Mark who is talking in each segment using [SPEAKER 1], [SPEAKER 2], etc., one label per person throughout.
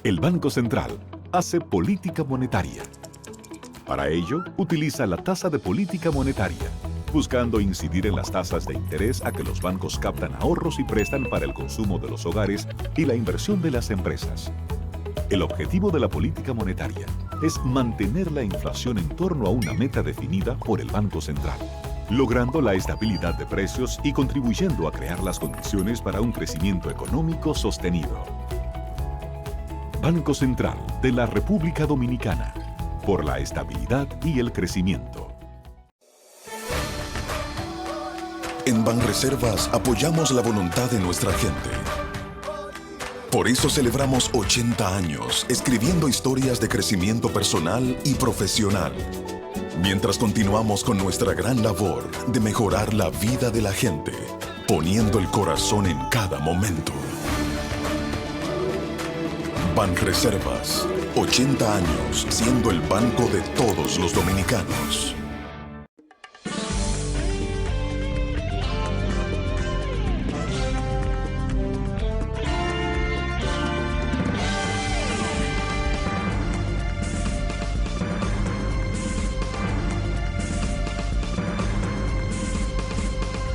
[SPEAKER 1] El Banco Central hace política monetaria. Para ello, utiliza la tasa de política monetaria, buscando incidir en las tasas de interés a que los bancos captan ahorros y prestan para el consumo de los hogares y la inversión de las empresas. El objetivo de la política monetaria es mantener la inflación en torno a una meta definida por el Banco Central, logrando la estabilidad de precios y contribuyendo a crear las condiciones para un crecimiento económico sostenido. Banco Central de la República Dominicana, por la estabilidad y el crecimiento.
[SPEAKER 2] En Banreservas apoyamos la voluntad de nuestra gente. Por eso celebramos 80 años escribiendo historias de crecimiento personal y profesional, mientras continuamos con nuestra gran labor de mejorar la vida de la gente, poniendo el corazón en cada momento. Banreservas, 80 años siendo el banco de todos los dominicanos.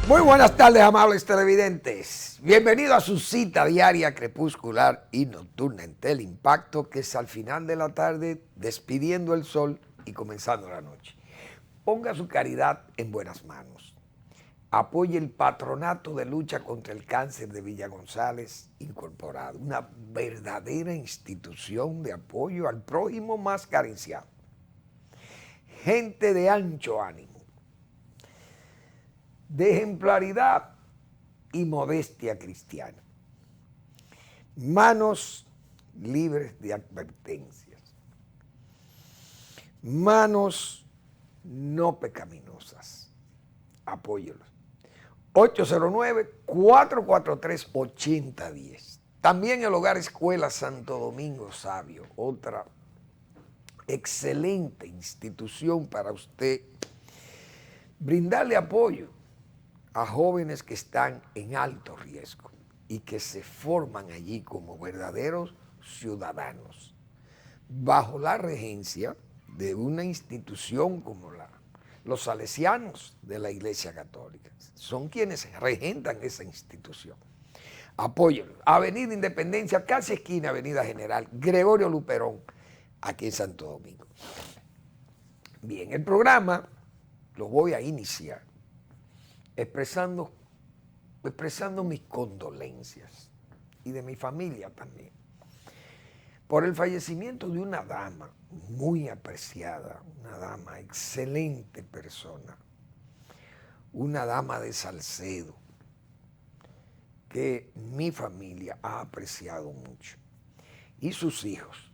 [SPEAKER 3] Muy buenas tardes, amables televidentes. Bienvenido a su cita diaria crepuscular y nocturna en Teleimpacto, que es al final de la tarde, despidiendo el sol y comenzando la noche. Ponga su caridad en buenas manos. Apoye el Patronato de Lucha contra el Cáncer de Villa González Incorporado, una verdadera institución de apoyo al prójimo más carenciado. Gente de ancho ánimo, de ejemplaridad y modestia cristiana. Manos libres de advertencias. Manos no pecaminosas. Apóyelos. 809-443-8010. También el Hogar Escuela Santo Domingo Sabio, otra excelente institución para usted brindarle apoyo a jóvenes que están en alto riesgo y que se forman allí como verdaderos ciudadanos, bajo la regencia de una institución como los salesianos de la Iglesia Católica. Son quienes regentan esa institución. Apóyenlo. Avenida Independencia, casi esquina Avenida General Gregorio Luperón, aquí en Santo Domingo. Bien, el programa lo voy a iniciar expresando mis condolencias y de mi familia también por el fallecimiento de una dama muy apreciada, una dama excelente persona, una dama de Salcedo que mi familia ha apreciado mucho, y sus hijos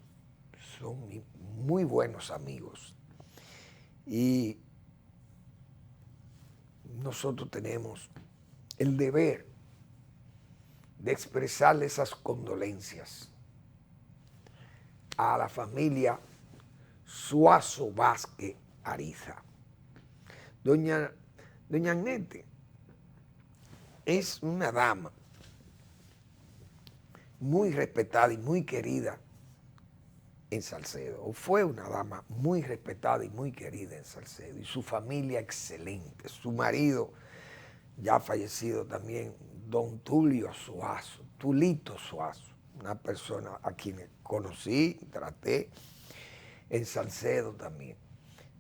[SPEAKER 3] son muy buenos amigos, y nosotros tenemos el deber de expresarle esas condolencias a la familia Suazo Vázquez Ariza. Doña Agnete es una dama muy respetada y muy querida en Salcedo, o fue una dama muy respetada y muy querida en Salcedo, y su familia excelente. Su marido, ya fallecido también, don Tulio Suazo, Tulito Suazo, una persona a quien conocí, traté en Salcedo también,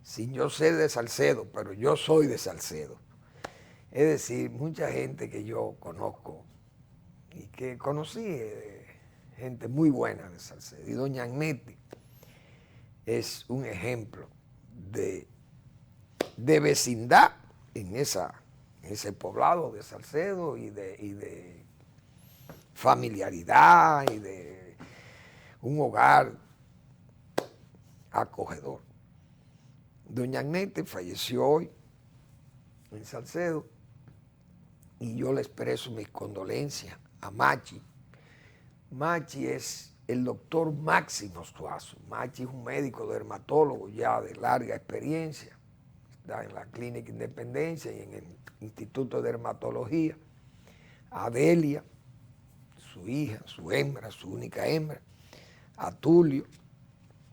[SPEAKER 3] sin yo ser de Salcedo, pero yo soy de Salcedo. Es decir, mucha gente que yo conozco y que conocí, gente muy buena de Salcedo, y doña Agnete es un ejemplo de vecindad en ese poblado de Salcedo, y de familiaridad, y de un hogar acogedor. Doña Agnete falleció hoy en Salcedo, y yo le expreso mis condolencias a Machi. Machi es el doctor Máximo Suazo. Machi es un médico dermatólogo ya de larga experiencia. Está en la Clínica Independencia y en el Instituto de Dermatología. Adelia, su hija, su hembra, su única hembra, a Tulio,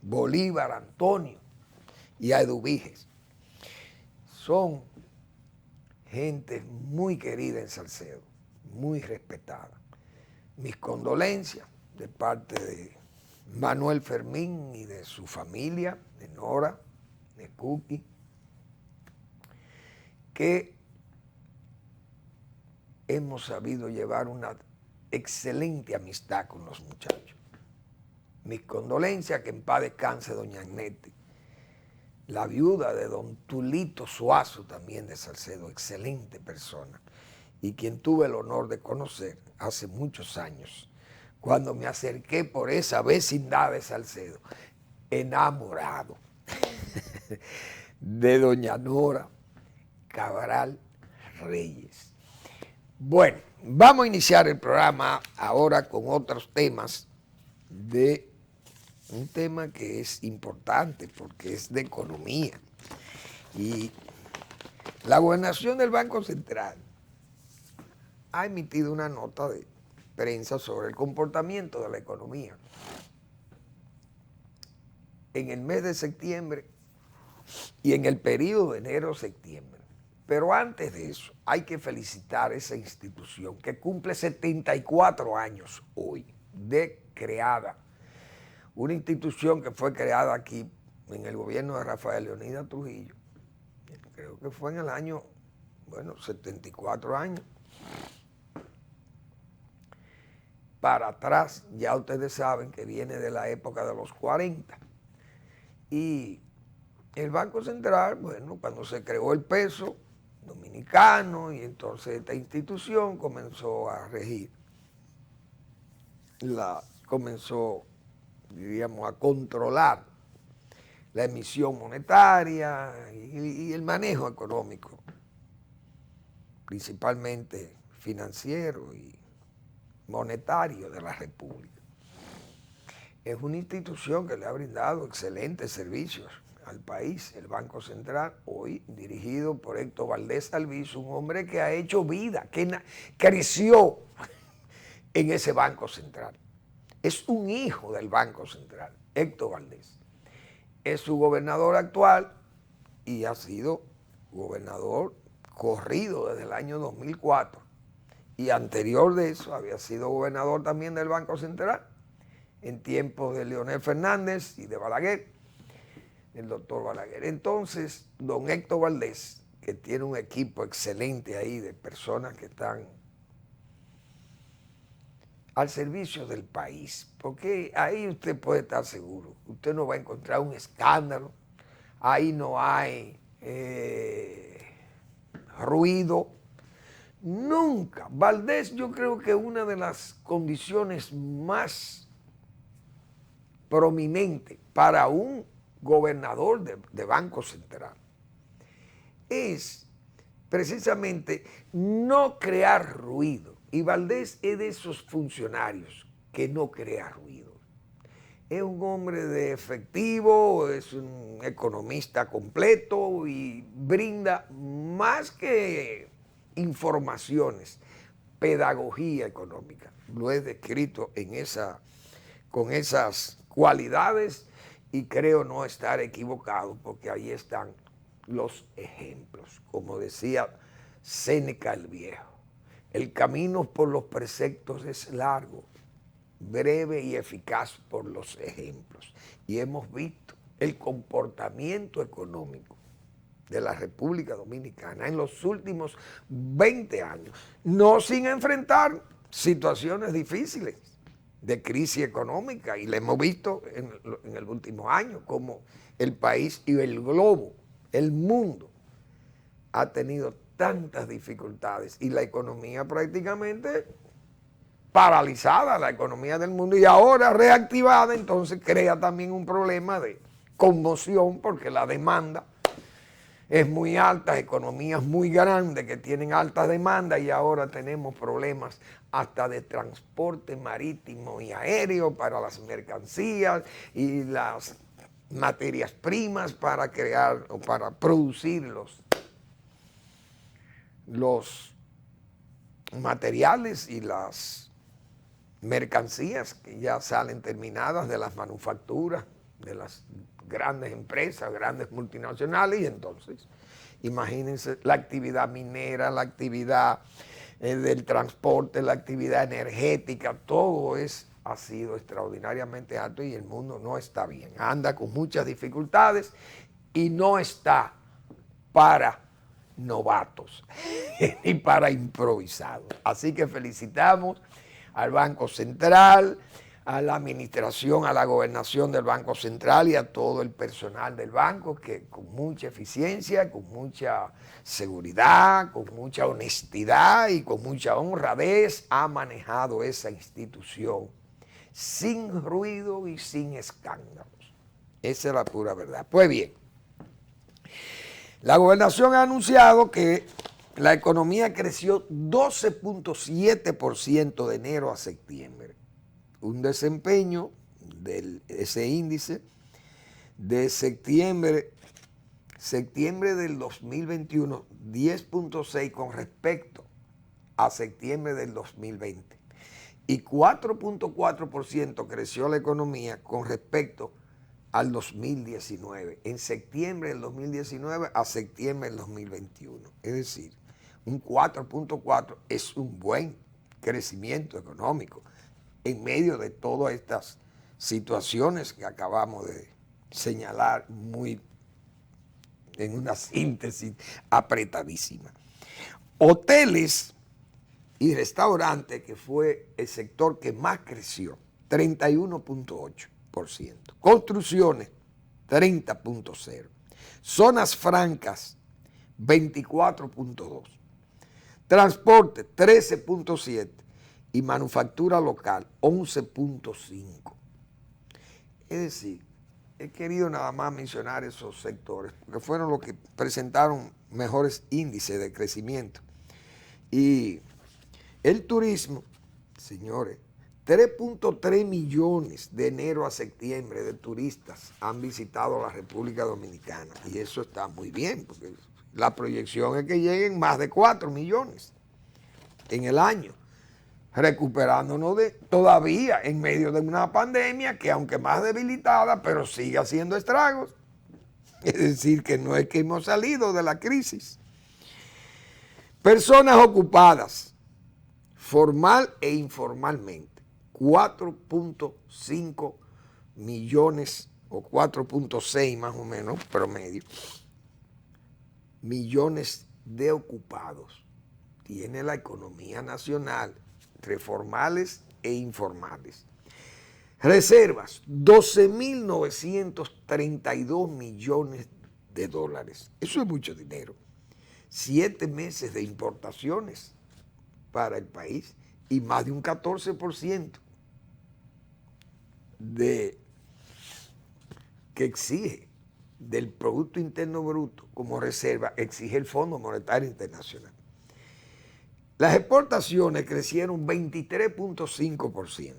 [SPEAKER 3] Bolívar, Antonio y a Eduviges. Son gente muy querida en Salcedo, muy respetada. Mis condolencias de parte de Manuel Fermín y de su familia, de Nora, de Cookie, que hemos sabido llevar una excelente amistad con los muchachos. Mis condolencias, que en paz descanse doña Agnete, la viuda de don Tulito Suazo, también de Salcedo, excelente persona, y quien tuve el honor de conocer hace muchos años, cuando me acerqué por esa vecindad de Salcedo, enamorado de doña Nora Cabral Reyes. Bueno, vamos a iniciar el programa ahora con otros temas de un tema que es importante porque es de economía. Y la gobernación del Banco Central ha emitido una nota de prensa sobre el comportamiento de la economía en el mes de septiembre y en el periodo de enero-septiembre. Pero antes de eso, hay que felicitar a esa institución que cumple 74 años hoy de creada. Una institución que fue creada aquí en el gobierno de Rafael Leonidas Trujillo. Creo que fue en el año, 74 años. Para atrás, ya ustedes saben que viene de la época de los 40. Y el Banco Central, cuando se creó el peso dominicano, y entonces esta institución comenzó a regir, comenzó, diríamos, a controlar la emisión monetaria y el manejo económico, principalmente financiero y monetario de la República. Es una institución que le ha brindado excelentes servicios al país, el Banco Central, hoy dirigido por Héctor Valdés Albizu, un hombre que ha hecho vida, que creció en ese Banco Central. Es un hijo del Banco Central, Héctor Valdés. Es su gobernador actual y ha sido gobernador corrido desde el año 2004. Y anterior de eso había sido gobernador también del Banco Central en tiempos de Leonel Fernández y de Balaguer, el doctor Balaguer. Entonces, don Héctor Valdés, que tiene un equipo excelente ahí de personas que están al servicio del país, porque ahí usted puede estar seguro, usted no va a encontrar un escándalo, ahí no hay ruido, nunca. Valdés, yo creo que una de las condiciones más prominentes para un gobernador de Banco Central es precisamente no crear ruido. Y Valdés es de esos funcionarios que no crea ruido. Es un hombre de efectivo, es un economista completo y brinda más que informaciones, pedagogía económica. Lo he descrito con esas cualidades y creo no estar equivocado porque ahí están los ejemplos. Como decía Séneca el Viejo, el camino por los preceptos es largo, breve y eficaz por los ejemplos. Y hemos visto el comportamiento económico de la República Dominicana en los últimos 20 años, no sin enfrentar situaciones difíciles de crisis económica, y lo hemos visto en el último año, como el país y el globo, el mundo, ha tenido tantas dificultades y la economía prácticamente paralizada, la economía del mundo, y ahora reactivada, entonces crea también un problema de conmoción porque la demanda es muy alta, economías muy grandes que tienen alta demanda y ahora tenemos problemas hasta de transporte marítimo y aéreo para las mercancías y las materias primas para crear o para producir los materiales y las mercancías que ya salen terminadas de las manufacturas, de las grandes empresas, grandes multinacionales, y entonces imagínense la actividad minera, la actividad del transporte, la actividad energética, todo ha sido extraordinariamente alto y el mundo no está bien, anda con muchas dificultades y no está para novatos ni para improvisados. Así que felicitamos al Banco Central, a la administración, a la gobernación del Banco Central y a todo el personal del banco que con mucha eficiencia, con mucha seguridad, con mucha honestidad y con mucha honradez ha manejado esa institución sin ruido y sin escándalos. Esa es la pura verdad. Pues bien, la gobernación ha anunciado que la economía creció 12.7% de enero a septiembre. Un desempeño de ese índice de septiembre del 2021, 10.6 con respecto a septiembre del 2020. Y 4.4% creció la economía con respecto al 2019, en septiembre del 2019 a septiembre del 2021. Es decir, un 4.4 es un buen crecimiento económico en medio de todas estas situaciones que acabamos de señalar en una síntesis apretadísima. Hoteles y restaurantes, que fue el sector que más creció, 31.8%. Construcciones, 30.0%. Zonas francas, 24.2%. Transporte, 13.7%. Y manufactura local, 11.5%. Es decir, he querido nada más mencionar esos sectores, porque fueron los que presentaron mejores índices de crecimiento. Y el turismo, señores, 3.3 millones de enero a septiembre de turistas han visitado la República Dominicana. Y eso está muy bien, porque la proyección es que lleguen más de 4 millones en el año, recuperándonos todavía en medio de una pandemia que, aunque más debilitada, pero sigue haciendo estragos. Es decir, que no es que hemos salido de la crisis. Personas ocupadas, formal e informalmente, 4.5 millones o 4.6 más o menos promedio, millones de ocupados tiene la economía nacional, entre formales e informales. Reservas, 12.932 millones de dólares. Eso es mucho dinero. 7 meses de importaciones para el país y más de un 14% que exige del Producto Interno Bruto como reserva, exige el Fondo Monetario Internacional. Las exportaciones crecieron 23.5%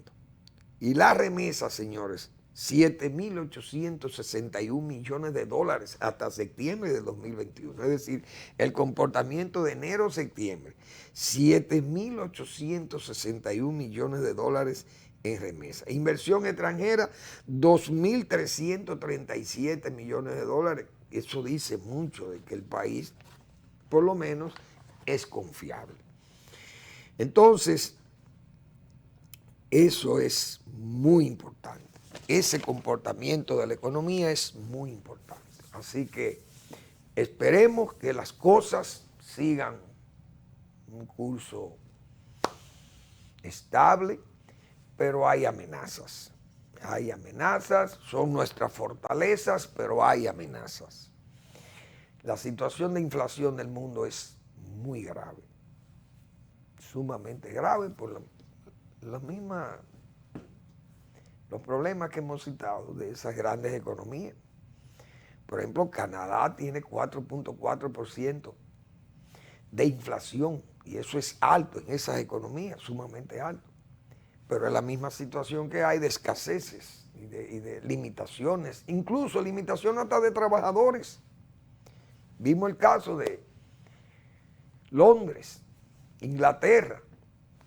[SPEAKER 3] y las remesas, señores, 7.861 millones de dólares hasta septiembre de 2021. Es decir, el comportamiento de enero a septiembre, 7.861 millones de dólares en remesas. Inversión extranjera, 2.337 millones de dólares. Eso dice mucho de que el país, por lo menos, es confiable. Entonces, eso es muy importante. Ese comportamiento de la economía es muy importante. Así que esperemos que las cosas sigan un curso estable, pero hay amenazas. Hay amenazas, son nuestras fortalezas, pero hay amenazas. La situación de inflación del mundo es muy grave, sumamente grave por los problemas que hemos citado de esas grandes economías. Por ejemplo, Canadá tiene 4.4% de inflación y eso es alto en esas economías, sumamente alto. Pero es la misma situación que hay de escaseces y de limitaciones, incluso limitación hasta de trabajadores. Vimos el caso de Londres, Inglaterra,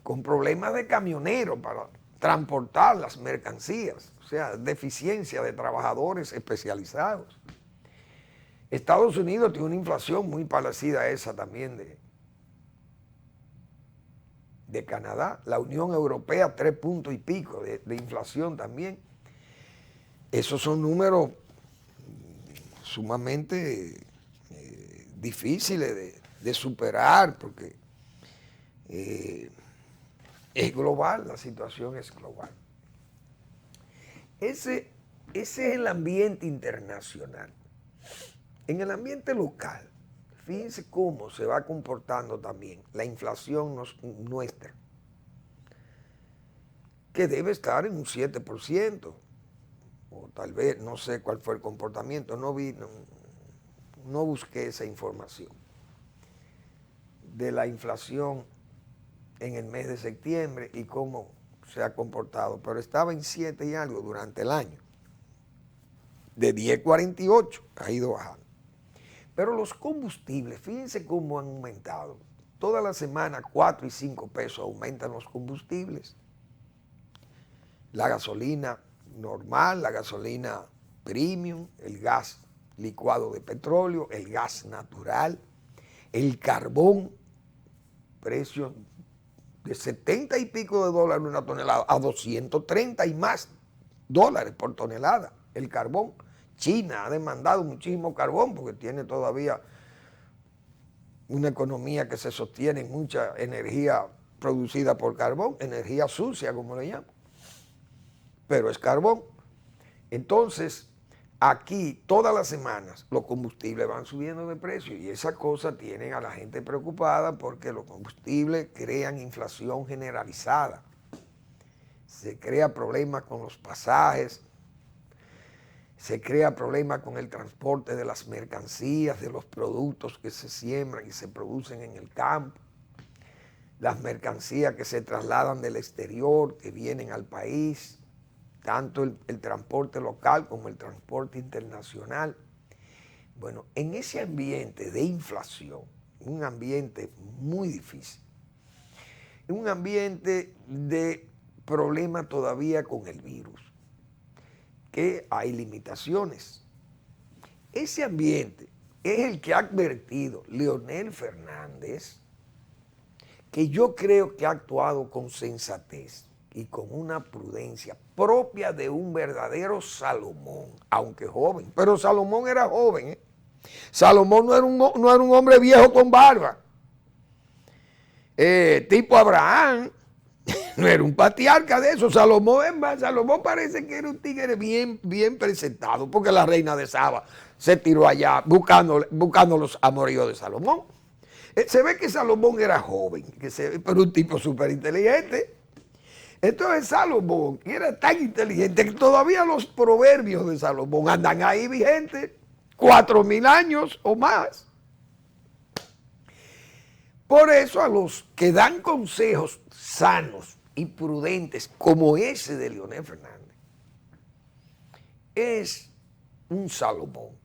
[SPEAKER 3] con problemas de camioneros transportar las mercancías, o sea, deficiencia de trabajadores especializados. Estados Unidos tiene una inflación muy parecida a esa también de Canadá. La Unión Europea, 3 puntos y pico de inflación también. Esos son números sumamente difíciles de superar porque es global, la situación es global. Ese es el ambiente internacional. En el ambiente local, fíjense cómo se va comportando también la inflación nuestra, que debe estar en un 7%, o tal vez, no sé cuál fue el comportamiento, no busqué esa información de la inflación en el mes de septiembre y cómo se ha comportado, pero estaba en 7 y algo durante el año. De 10.48 ha ido bajando. Pero los combustibles, fíjense cómo han aumentado. Toda la semana 4 y 5 pesos aumentan los combustibles. La gasolina normal, la gasolina premium, el gas licuado de petróleo, el gas natural, el carbón, precios de 70 y pico de dólares una tonelada a 230 y más dólares por tonelada. El carbón, China ha demandado muchísimo carbón porque tiene todavía una economía que se sostiene en mucha energía producida por carbón, energía sucia como le llaman, pero es carbón. Entonces, aquí todas las semanas los combustibles van subiendo de precio y esa cosa tienen a la gente preocupada porque los combustibles crean inflación generalizada. Se crea problemas con los pasajes, se crea problemas con el transporte de las mercancías, de los productos que se siembran y se producen en el campo, las mercancías que se trasladan del exterior, que vienen al país, tanto el transporte local como el transporte internacional. Bueno, en ese ambiente de inflación, un ambiente muy difícil, un ambiente de problema todavía con el virus, que hay limitaciones. Ese ambiente es el que ha advertido Leonel Fernández, que yo creo que ha actuado con sensatez y con una prudencia propia de un verdadero Salomón, aunque joven. Pero Salomón era joven, ¿eh? Salomón no era un hombre viejo con barba. Tipo Abraham, no era un patriarca de eso. Salomón parece que era un tigre bien presentado, porque la reina de Saba se tiró allá buscando los amoríos de Salomón. Se ve que Salomón era joven, pero un tipo súper inteligente. Entonces Salomón era tan inteligente que todavía los proverbios de Salomón andan ahí vigentes, 4.000 años o más. Por eso a los que dan consejos sanos y prudentes como ese de Leonel Fernández, es un Salomón.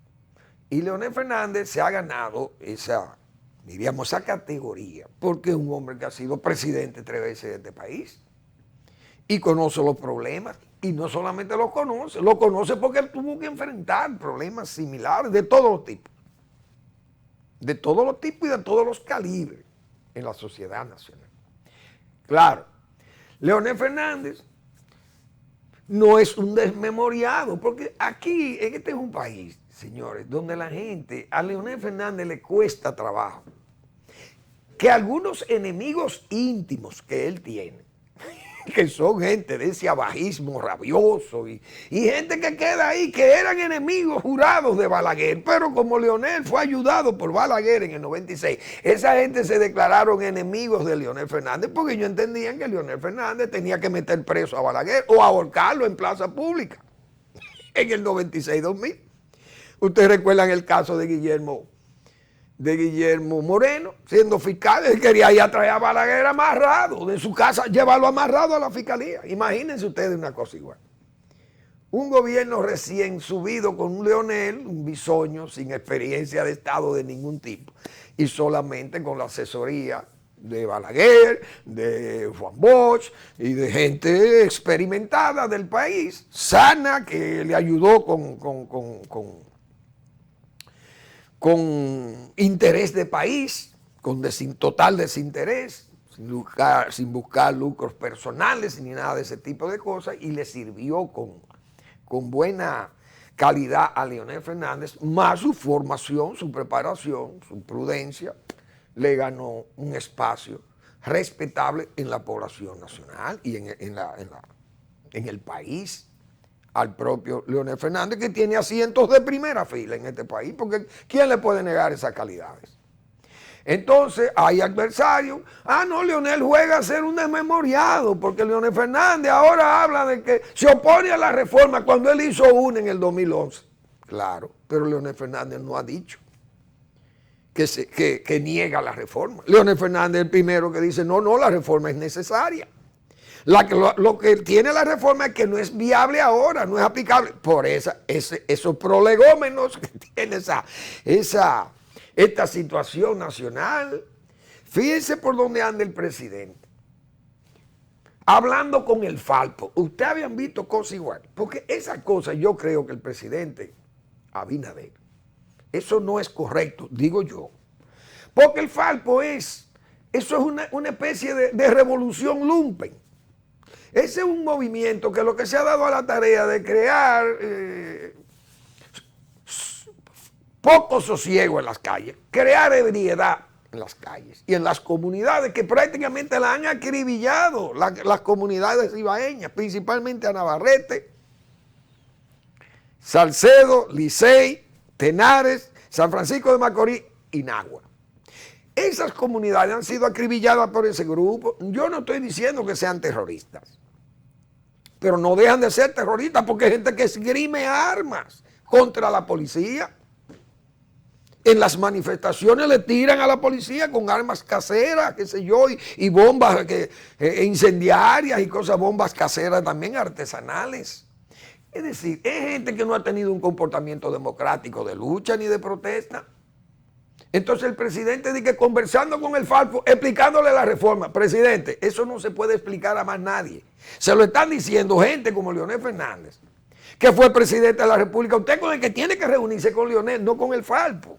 [SPEAKER 3] Y Leonel Fernández se ha ganado esa categoría porque es un hombre que ha sido presidente 3 veces de este país y conoce los problemas, y no solamente lo conoce porque él tuvo que enfrentar problemas similares de todos los tipos y de todos los calibres en la sociedad nacional. Claro, Leonel Fernández no es un desmemoriado, porque aquí, este es un país, señores, donde a Leonel Fernández le cuesta trabajo que algunos enemigos íntimos que él tiene, que son gente de ese abajismo rabioso y gente que queda ahí, que eran enemigos jurados de Balaguer, pero como Leonel fue ayudado por Balaguer en el 96, esa gente se declararon enemigos de Leonel Fernández porque ellos entendían que Leonel Fernández tenía que meter preso a Balaguer o ahorcarlo en plaza pública en el 96-2000. Ustedes recuerdan el caso de Guillermo Moreno, siendo fiscal. Él quería ir a traer a Balaguer amarrado de su casa, llevarlo amarrado a la fiscalía. Imagínense ustedes una cosa igual. Un gobierno recién subido con un Leonel, un bisoño, sin experiencia de Estado de ningún tipo, y solamente con la asesoría de Balaguer, de Juan Bosch y de gente experimentada del país, sana, que le ayudó con interés de país, con total desinterés, sin buscar lucros personales ni nada de ese tipo de cosas, y le sirvió con buena calidad a Leonel Fernández, más su formación, su preparación, su prudencia, le ganó un espacio respetable en la población nacional y en el país al propio Leonel Fernández, que tiene asientos de primera fila en este país, porque ¿quién le puede negar esas calidades? Entonces hay adversarios, no, Leonel juega a ser un desmemoriado, porque Leonel Fernández ahora habla de que se opone a la reforma cuando él hizo una en el 2011. Claro, pero Leonel Fernández no ha dicho que niega la reforma. Leonel Fernández es el primero que dice, no, la reforma es necesaria. Lo que tiene la reforma es que no es viable ahora, no es aplicable. Por esos prolegómenos que tiene esta situación nacional. Fíjense por dónde anda el presidente. Hablando con el Falpo. Ustedes habían visto cosas igual. Porque esa cosa yo creo que el presidente Abinader, eso no es correcto, digo yo. Porque el Falpo eso es una especie de revolución lumpen. Ese es un movimiento que lo que se ha dado a la tarea de crear poco sosiego en las calles, crear ebriedad en las calles y en las comunidades que prácticamente la han acribillado, las comunidades ibaeñas, principalmente a Navarrete, Salcedo, Licey, Tenares, San Francisco de Macorís y Nagua. Esas comunidades han sido acribilladas por ese grupo. Yo no estoy diciendo que sean terroristas, pero no dejan de ser terroristas porque hay gente que esgrime armas contra la policía. En las manifestaciones le tiran a la policía con armas caseras, qué sé yo, y bombas incendiarias y cosas, bombas caseras también artesanales. Es decir, es gente que no ha tenido un comportamiento democrático de lucha ni de protesta. Entonces el presidente dice que conversando con el Falpo, explicándole la reforma. Presidente, eso no se puede explicar a más nadie. Se lo están diciendo gente como Leonel Fernández, que fue presidente de la República. Usted con el que tiene que reunirse con Leonel, no con el Falpo.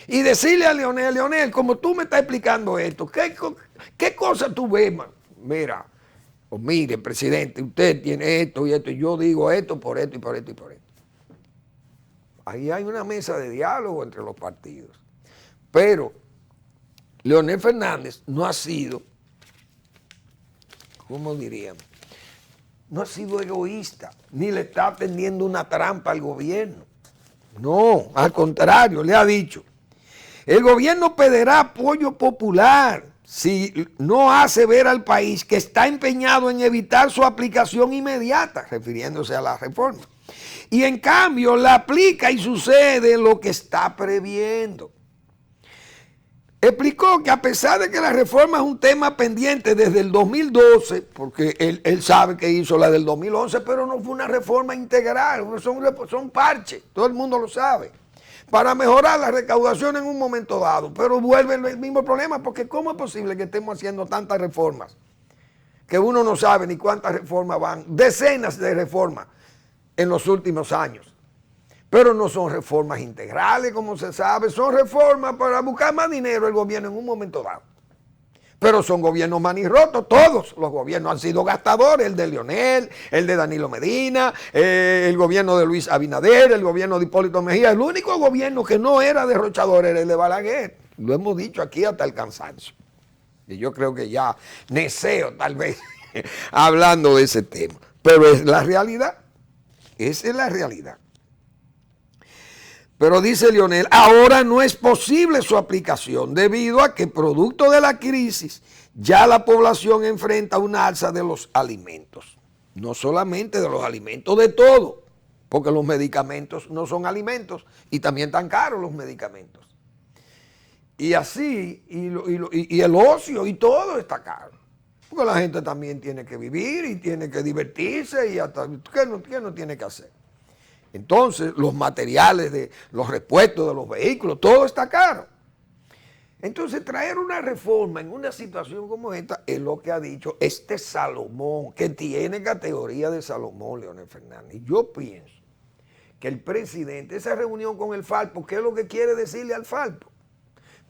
[SPEAKER 3] Y decirle a Leonel, como tú me estás explicando esto, ¿qué cosa tú ves, man? Mira, mire, presidente, usted tiene esto y esto, y yo digo esto por esto y por esto y por esto. Ahí hay una mesa de diálogo entre los partidos. Pero Leonel Fernández no ha sido, ¿cómo diríamos? No ha sido egoísta, ni le está tendiendo una trampa al gobierno. No, al contrario, le ha dicho, el gobierno pedirá apoyo popular si no hace ver al país que está empeñado en evitar su aplicación inmediata, refiriéndose a la reforma. Y en cambio la aplica y sucede lo que está previendo. Explicó que a pesar de que la reforma es un tema pendiente desde el 2012, porque él sabe que hizo la del 2011, pero no fue una reforma integral, son parches, todo el mundo lo sabe, para mejorar la recaudación en un momento dado, pero vuelve el mismo problema, porque ¿cómo es posible que estemos haciendo tantas reformas? Que uno no sabe ni cuántas reformas van, decenas de reformas en los últimos años. Pero no son reformas integrales, como se sabe, son reformas para buscar más dinero el gobierno en un momento dado. Pero son gobiernos manirrotos, todos los gobiernos han sido gastadores, el de Leonel, el de Danilo Medina, el gobierno de Luis Abinader, el gobierno de Hipólito Mejía. El único gobierno que no era derrochador era el de Balaguer. Lo hemos dicho aquí hasta el cansancio. Y yo creo que ya neseo tal vez hablando de ese tema. Pero es la realidad, esa es la realidad. Pero dice Leonel, ahora no es posible su aplicación debido a que producto de la crisis ya la población enfrenta una alza de los alimentos. No solamente de los alimentos, de todo, porque los medicamentos no son alimentos y también están caros los medicamentos. Y así, y el ocio y todo está caro. Porque la gente también tiene que vivir y tiene que divertirse y hasta, ¿qué no tiene que hacer? Entonces, los materiales, los repuestos de los vehículos, todo está caro. Entonces, traer una reforma en una situación como esta es lo que ha dicho este Salomón, que tiene categoría de Salomón, Leonel Fernández. Yo pienso que el presidente, esa reunión con el Falpo, ¿qué es lo que quiere decirle al Falpo?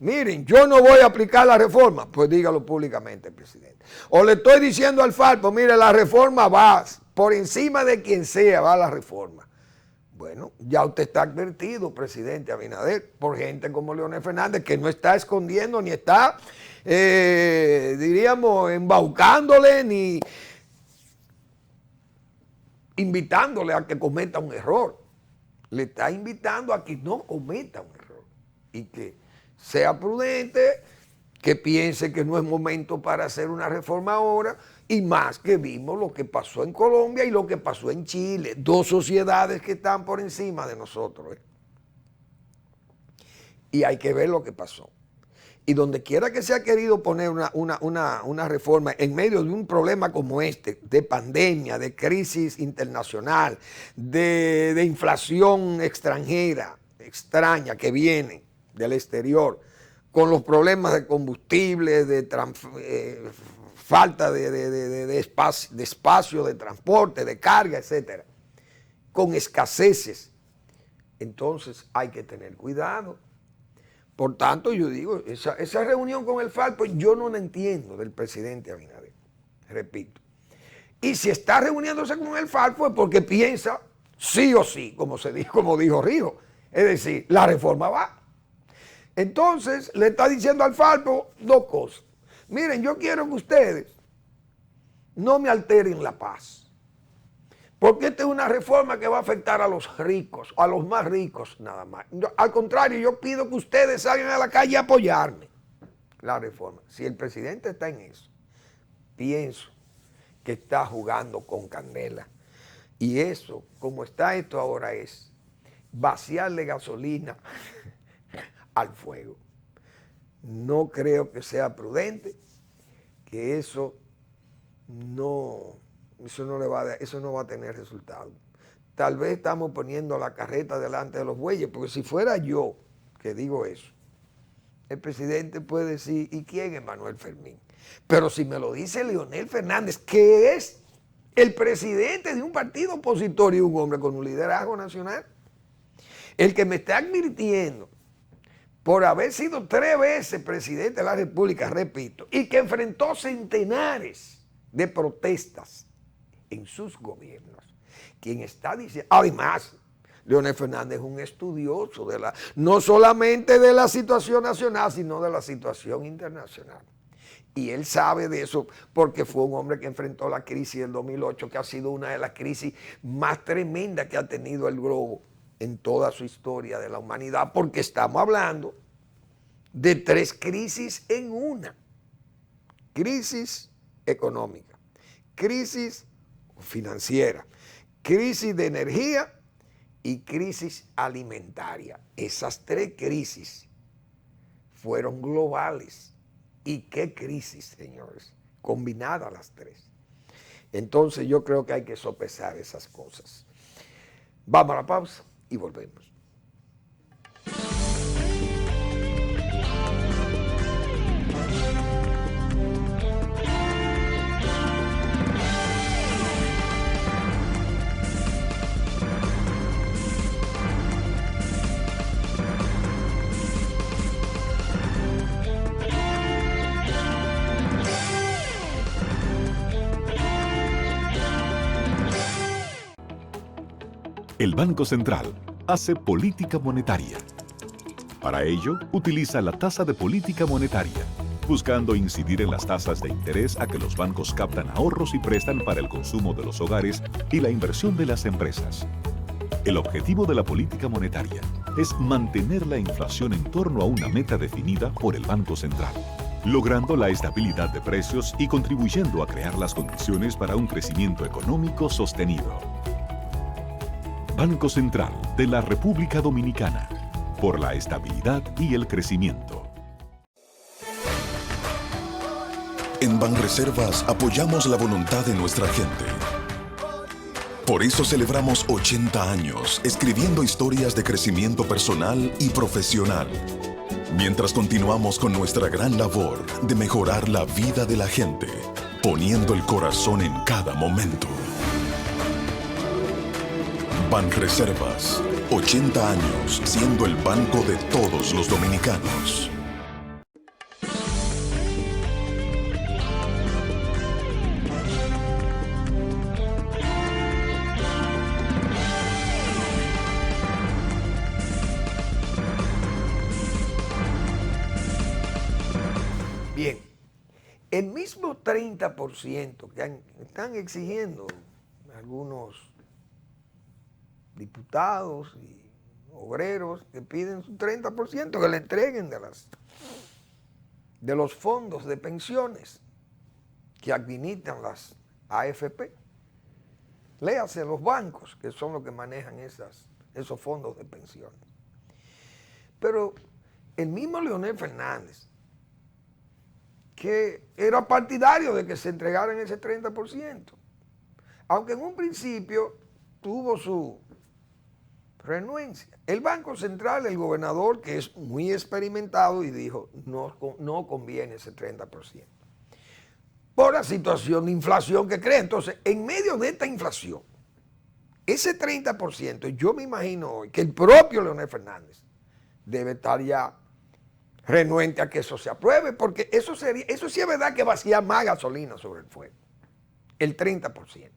[SPEAKER 3] Miren, yo no voy a aplicar la reforma, pues dígalo públicamente, presidente. O le estoy diciendo al Falpo, mire, la reforma va, por encima de quien sea, va la reforma. Bueno, ya usted está advertido, presidente Abinader, por gente como Leonel Fernández, que no está escondiendo, ni está, diríamos, embaucándole, ni invitándole a que cometa un error. Le está invitando a que no cometa un error y que sea prudente, que piense que no es momento para hacer una reforma ahora, y más que vimos lo que pasó en Colombia y lo que pasó en Chile, dos sociedades que están por encima de nosotros. Y hay que ver lo que pasó. Y donde quiera que se ha querido poner una reforma en medio de un problema como este, de pandemia, de crisis internacional, de inflación extranjera, extraña que viene del exterior, con los problemas de combustible, falta de espacio, de transporte, de carga, etcétera, con escaseces. Entonces hay que tener cuidado. Por tanto, yo digo, esa reunión con el Falpo, yo no la entiendo del presidente Abinader, repito. Y si está reuniéndose con el Falpo es porque piensa sí o sí, como dijo Rijo. Es decir, la reforma va. Entonces, le está diciendo al Falpo dos cosas. Miren, yo quiero que ustedes no me alteren la paz. Porque esta es una reforma que va a afectar a los ricos, a los más ricos nada más. Al contrario, yo pido que ustedes salgan a la calle a apoyarme. La reforma. Si el presidente está en eso, pienso que está jugando con candela. Y eso, como está esto ahora, es vaciarle gasolina al fuego. No creo que sea prudente, que eso no va a tener resultado. Tal vez estamos poniendo la carreta delante de los bueyes, porque si fuera yo que digo eso, el presidente puede decir, ¿y quién es Manuel Fermín? Pero si me lo dice Leonel Fernández, que es el presidente de un partido opositor y un hombre con un liderazgo nacional, el que me está advirtiendo por haber sido 3 veces presidente de la República, repito, y que enfrentó centenares de protestas en sus gobiernos, quien está diciendo, además, Leonel Fernández es un estudioso no solamente de la situación nacional, sino de la situación internacional. Y él sabe de eso porque fue un hombre que enfrentó la crisis del 2008, que ha sido una de las crisis más tremendas que ha tenido el globo en toda su historia de la humanidad, porque estamos hablando de 3 crisis en una. Crisis económica, crisis financiera, crisis de energía y crisis alimentaria. Esas 3 crisis fueron globales. ¿Y qué crisis, señores? Combinadas las 3. Entonces yo creo que hay que sopesar esas cosas. Vamos a la pausa y volvemos.
[SPEAKER 1] El Banco Central hace política monetaria. Para ello, utiliza la tasa de política monetaria, buscando incidir en las tasas de interés a que los bancos captan ahorros y prestan para el consumo de los hogares y la inversión de las empresas. El objetivo de la política monetaria es mantener la inflación en torno a una meta definida por el Banco Central, logrando la estabilidad de precios y contribuyendo a crear las condiciones para un crecimiento económico sostenido. Banco Central de la República Dominicana, por la estabilidad y el crecimiento.
[SPEAKER 2] En Banreservas apoyamos la voluntad de nuestra gente. Por eso celebramos 80 años escribiendo historias de crecimiento personal y profesional, Mientras continuamos con nuestra gran labor de mejorar la vida de la gente, poniendo el corazón en cada momento. Banreservas, 80 años siendo el banco de todos los dominicanos.
[SPEAKER 3] Bien, el mismo 30% que están exigiendo algunos diputados y obreros que piden su 30% que le entreguen de los fondos de pensiones que administran las AFP. Léase los bancos, que son los que manejan esos fondos de pensiones. Pero el mismo Leonel Fernández, que era partidario de que se entregaran ese 30%, aunque en un principio tuvo su renuencia. El Banco Central, el gobernador, que es muy experimentado, y dijo, no conviene ese 30%, por la situación de inflación que crea. Entonces, en medio de esta inflación, ese 30%, yo me imagino hoy que el propio Leonel Fernández debe estar ya renuente a que eso se apruebe, porque eso sí es verdad que vacía más gasolina sobre el fuego, el 30%.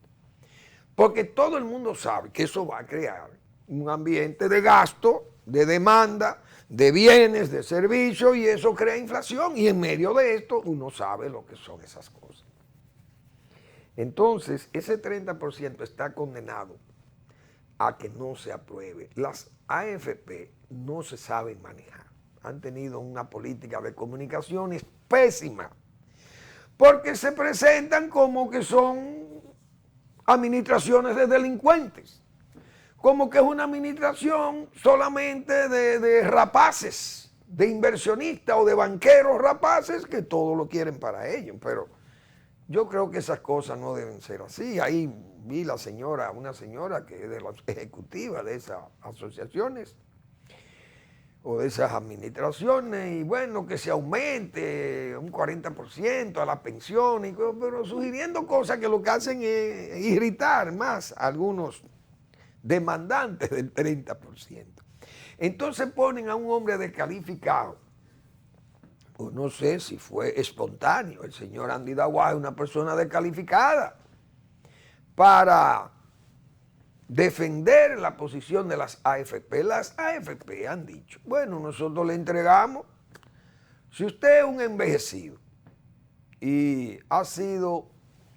[SPEAKER 3] Porque todo el mundo sabe que eso va a crear un ambiente de gasto, de demanda, de bienes, de servicios, y eso crea inflación, y en medio de esto uno sabe lo que son esas cosas. Entonces, ese 30% está condenado a que no se apruebe. Las AFP no se saben manejar. Han tenido una política de comunicaciones pésima, porque se presentan como que son administraciones de delincuentes, como que es una administración solamente de rapaces, de inversionistas o de banqueros rapaces que todo lo quieren para ellos. Pero yo creo que esas cosas no deben ser así. Ahí vi una señora que es de las ejecutivas de esas asociaciones o de esas administraciones, y bueno, que se aumente un 40% a la pensión, pero sugiriendo cosas que lo que hacen es irritar más a algunos demandantes del 30%. Entonces ponen a un hombre descalificado, pues no sé si fue espontáneo, el señor Andy Daguá es una persona descalificada para defender la posición de las AFP. Las AFP han dicho, bueno, nosotros le entregamos, si usted es un envejecido y ha sido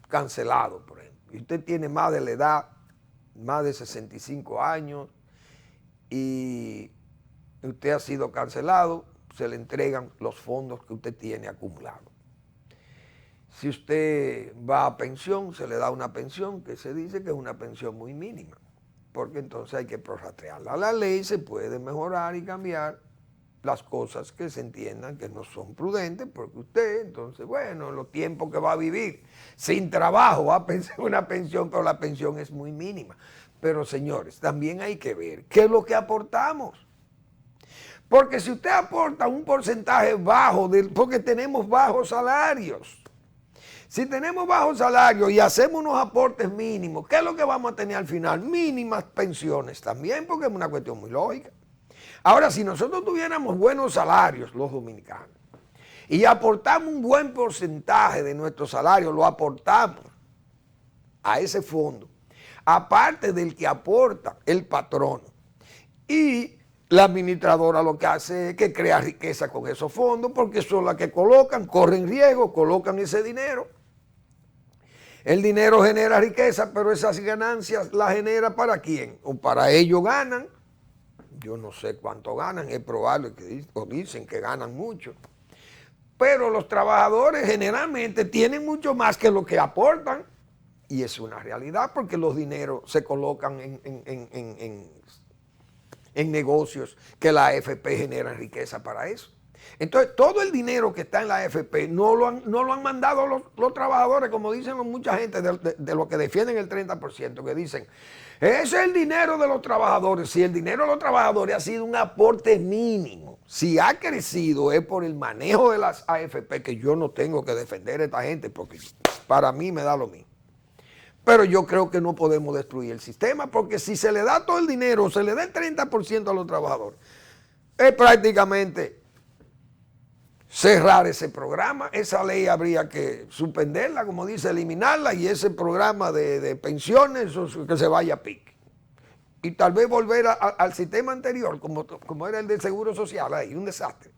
[SPEAKER 3] cancelado, por ejemplo, y usted tiene más de la edad, más de 65 años, y usted ha sido cancelado, se le entregan los fondos que usted tiene acumulados. Si usted va a pensión, se le da una pensión que se dice que es una pensión muy mínima, porque entonces hay que prorratearla. La ley se puede mejorar y cambiar las cosas que se entiendan que no son prudentes, porque usted, entonces, bueno, los tiempos que va a vivir sin trabajo va a pensar una pensión, pero la pensión es muy mínima. Pero señores, también hay que ver qué es lo que aportamos. Porque si usted aporta un porcentaje bajo, porque tenemos bajos salarios, si tenemos bajos salarios y hacemos unos aportes mínimos, ¿qué es lo que vamos a tener al final? Mínimas pensiones también, porque es una cuestión muy lógica. Ahora, si nosotros tuviéramos buenos salarios, los dominicanos, y aportamos un buen porcentaje de nuestro salario, lo aportamos a ese fondo, aparte del que aporta el patrono, y la administradora lo que hace es que crea riqueza con esos fondos, porque son las que colocan, corren riesgo, colocan ese dinero. El dinero genera riqueza, pero esas ganancias las genera ¿para quién? O para ellos ganan. Yo no sé cuánto ganan, es probable que dicen que ganan mucho. Pero los trabajadores generalmente tienen mucho más que lo que aportan. Y es una realidad, porque los dineros se colocan en negocios que la AFP genera riqueza para eso. Entonces, todo el dinero que está en la AFP no lo han mandado los trabajadores, como dicen mucha gente de los que defienden el 30%, que dicen, ese es el dinero de los trabajadores. Si el dinero de los trabajadores ha sido un aporte mínimo, si ha crecido es por el manejo de las AFP, que yo no tengo que defender a esta gente, porque para mí me da lo mismo. Pero yo creo que no podemos destruir el sistema, porque si se le da todo el dinero, se le da el 30% a los trabajadores, es prácticamente cerrar ese programa. Esa ley habría que suspenderla, como dice, eliminarla, y ese programa de pensiones que se vaya a pique. Y tal vez volver al sistema anterior, como era el del Seguro Social, ahí, un desastre.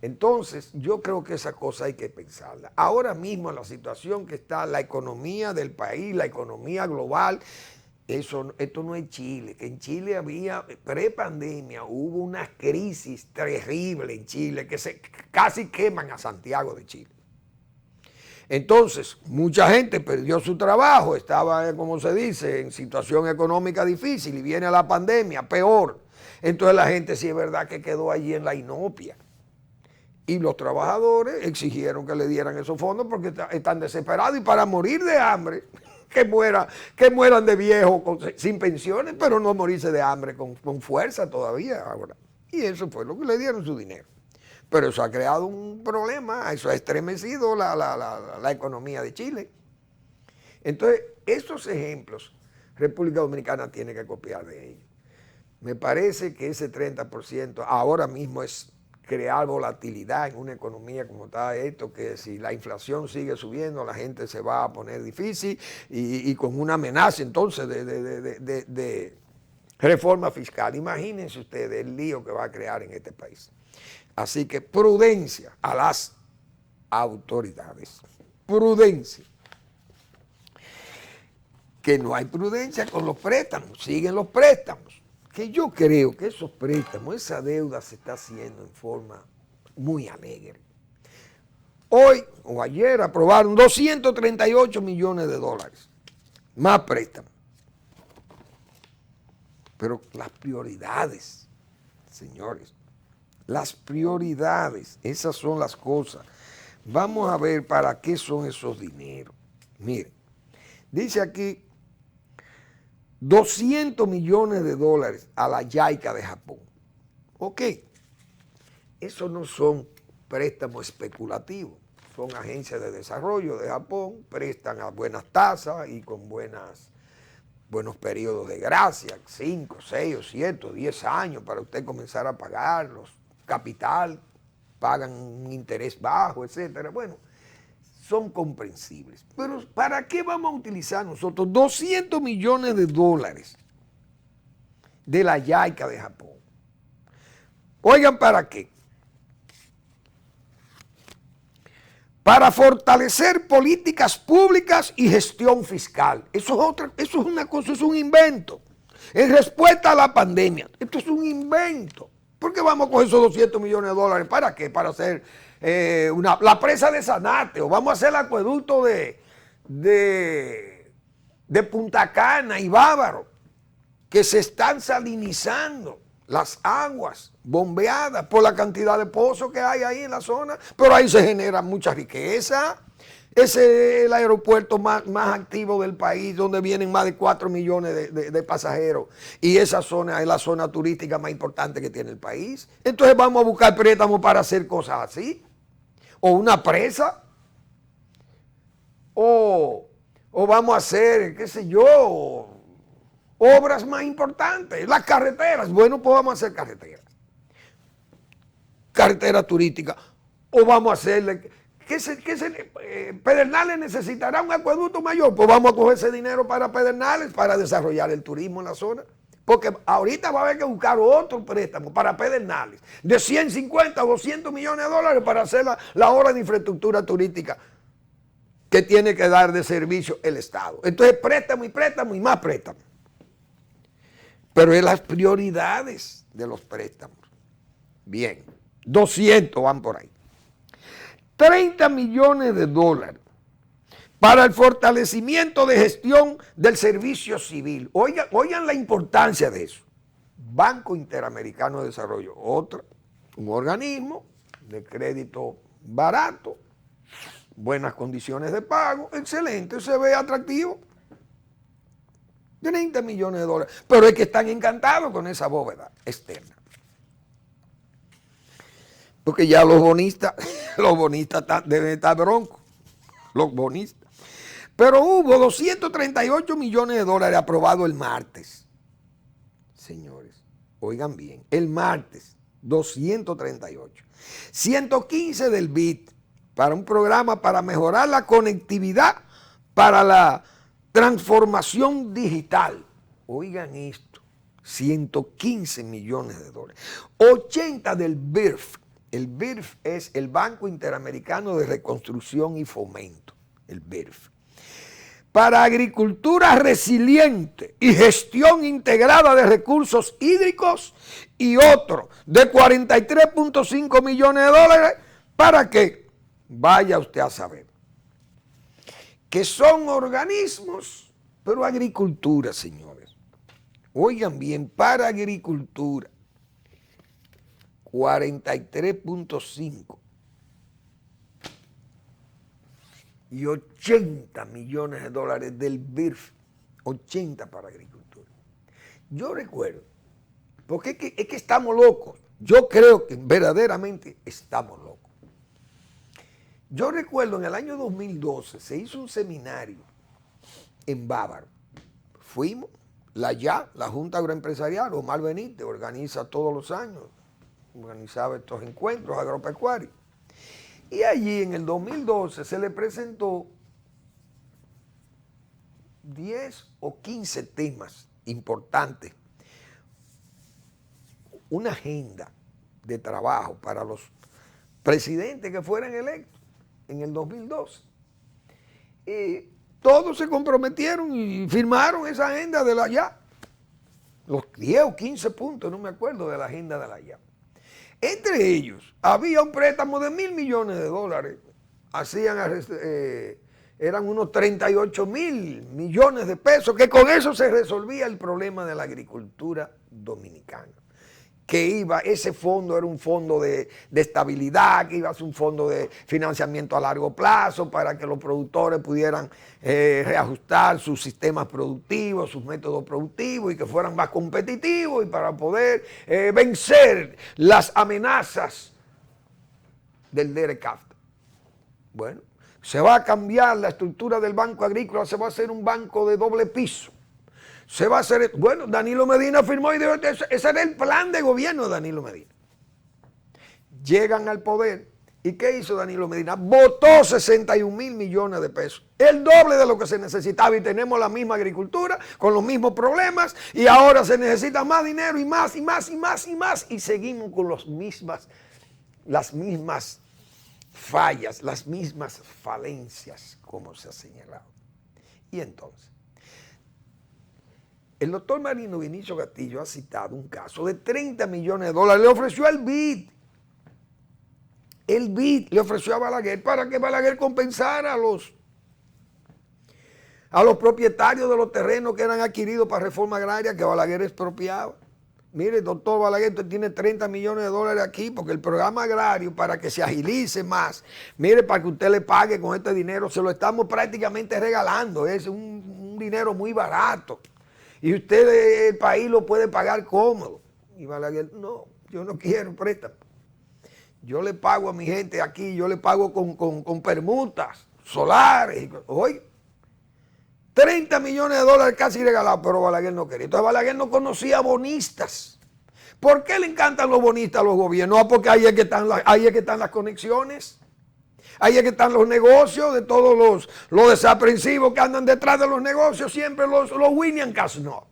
[SPEAKER 3] Entonces, yo creo que esa cosa hay que pensarla. Ahora mismo, en la situación que está la economía del país, la economía global, esto no es Chile, que en Chile había, pre-pandemia, hubo una crisis terrible en Chile, que casi queman a Santiago de Chile. Entonces, mucha gente perdió su trabajo, estaba, como se dice, en situación económica difícil, y viene la pandemia, peor. Entonces la gente sí es verdad que quedó allí en la inopia. Y los trabajadores exigieron que le dieran esos fondos porque están desesperados, y para morir de hambre, que mueran de viejos sin pensiones, pero no morirse de hambre con fuerza todavía ahora. Y eso fue lo que le dieron su dinero. Pero eso ha creado un problema, eso ha estremecido la economía de Chile. Entonces, estos ejemplos, República Dominicana tiene que copiar de ellos. Me parece que ese 30% ahora mismo es crear volatilidad en una economía como está esto, que si la inflación sigue subiendo, la gente se va a poner difícil, y con una amenaza entonces de reforma fiscal. Imagínense ustedes el lío que va a crear en este país. Así que prudencia a las autoridades. Prudencia. Que no hay prudencia con los préstamos, siguen los préstamos. Que yo creo que esos préstamos, esa deuda se está haciendo en forma muy alegre. Hoy o ayer aprobaron 238 millones de dólares, más préstamos. Pero las prioridades, señores, las prioridades, esas son las cosas. Vamos a ver para qué son esos dineros. Miren, dice aquí 200 millones de dólares a la JICA de Japón. Ok, esos no son préstamos especulativos, son agencias de desarrollo de Japón, prestan a buenas tasas y con buenos periodos de gracia, 5, 6 o 7, 10 años para usted comenzar a pagarlos, capital, pagan un interés bajo, etcétera. Bueno, son comprensibles. Pero ¿para qué vamos a utilizar nosotros 200 millones de dólares de la JICA de Japón? Oigan, ¿para qué? Para fortalecer políticas públicas y gestión fiscal. Eso es una cosa, es un invento. En respuesta a la pandemia, esto es un invento. ¿Por qué vamos a coger esos 200 millones de dólares? ¿Para qué? Para hacer la presa de Sanate, o vamos a hacer el acueducto de Punta Cana y Bávaro, que se están salinizando las aguas bombeadas por la cantidad de pozos que hay ahí en la zona, pero ahí se genera mucha riqueza. Ese es el aeropuerto más activo del país, donde vienen más de 4 millones de pasajeros, y esa zona es la zona turística más importante que tiene el país. Entonces vamos a buscar préstamos para hacer cosas así, o una presa, o vamos a hacer, qué sé yo, obras más importantes, las carreteras. Bueno, pues vamos a hacer carreteras turísticas, o vamos a hacerle... Pedernales necesitará un acueducto mayor, pues vamos a coger ese dinero para Pedernales, para desarrollar el turismo en la zona, porque ahorita va a haber que buscar otro préstamo para Pedernales de 150 o 200 millones de dólares para hacer la obra de infraestructura turística que tiene que dar de servicio el Estado. Entonces préstamo y más préstamo. Pero es las prioridades de los préstamos. Bien, 200 van por ahí. 30 millones de dólares para el fortalecimiento de gestión del servicio civil. Oigan la importancia de eso. Banco Interamericano de Desarrollo, otra. un organismo de crédito barato, buenas condiciones de pago, excelente, se ve atractivo. 30 millones de dólares, pero es que están encantados con esa bóveda externa. Porque ya los bonistas deben estar broncos, los bonistas. Pero hubo 238 millones de dólares aprobados el martes. Señores, oigan bien, el martes, 238. 115 del BID para un programa para mejorar la conectividad para la transformación digital. Oigan esto, 115 millones de dólares. 80 del BIRF. El BIRF es el Banco Interamericano de Reconstrucción y Fomento, el BIRF. Para agricultura resiliente y gestión integrada de recursos hídricos y otro de 43.5 millones de dólares. ¿Para qué? Vaya usted a saber. Que son organismos, pero agricultura, señores. Oigan bien, para agricultura, 43.5 y 80 millones de dólares del BIRF, 80 para agricultura. Yo recuerdo, porque es que estamos locos, yo creo que verdaderamente estamos locos. Yo recuerdo en el año 2012 se hizo un seminario en Bávaro. Fuimos, la Junta Agroempresarial, Omar Benítez, organiza todos los años, organizaba estos encuentros agropecuarios. Y allí en el 2012 se le presentó 10 o 15 temas importantes, una agenda de trabajo para los presidentes que fueran electos en el 2012. Todos se comprometieron y firmaron esa agenda de la YA. Los 10 o 15 puntos, no me acuerdo, de la agenda de la YA. Entre ellos había un préstamo de $1.000 millones de dólares. Eran unos 38.000 millones de pesos, que con eso se resolvía el problema de la agricultura dominicana. Ese fondo era un fondo de estabilidad, que iba a ser un fondo de financiamiento a largo plazo para que los productores pudieran reajustar sus sistemas productivos, sus métodos productivos y que fueran más competitivos y para poder vencer las amenazas del DERECAFTA. Bueno, se va a cambiar la estructura del Banco Agrícola, se va a hacer un banco de doble piso. Se va a hacer, bueno, Danilo Medina firmó y dijo, ese era el plan de gobierno de Danilo Medina. Llegan al poder, ¿y qué hizo Danilo Medina? Votó 61.000 millones de pesos, el doble de lo que se necesitaba, y tenemos la misma agricultura, con los mismos problemas, y ahora se necesita más dinero y más, y más, y más, y más, y seguimos con las mismas fallas, las mismas falencias, como se ha señalado. Y entonces, el doctor Marino Vinicio Castillo ha citado un caso de 30 millones de dólares. Le ofreció al BID. El BID le ofreció a Balaguer para que Balaguer compensara a los propietarios de los terrenos que eran adquiridos para reforma agraria que Balaguer expropiaba. Mire, doctor Balaguer, usted tiene 30 millones de dólares aquí porque el programa agrario, para que se agilice más, mire, para que usted le pague con este dinero, se lo estamos prácticamente regalando. Es un dinero muy barato. Y usted, el país, lo puede pagar cómodo. Y Balaguer, no, yo no quiero préstamo. Yo le pago a mi gente aquí, yo le pago con permutas solares. Oye, 30 millones de dólares casi regalados, pero Balaguer no quería. Entonces Balaguer no conocía bonistas. ¿Por qué le encantan los bonistas a los gobiernos? No, porque ahí es que están las conexiones. Ahí es que están los negocios de todos los desaprensivos que andan detrás de los negocios, siempre los William Casno.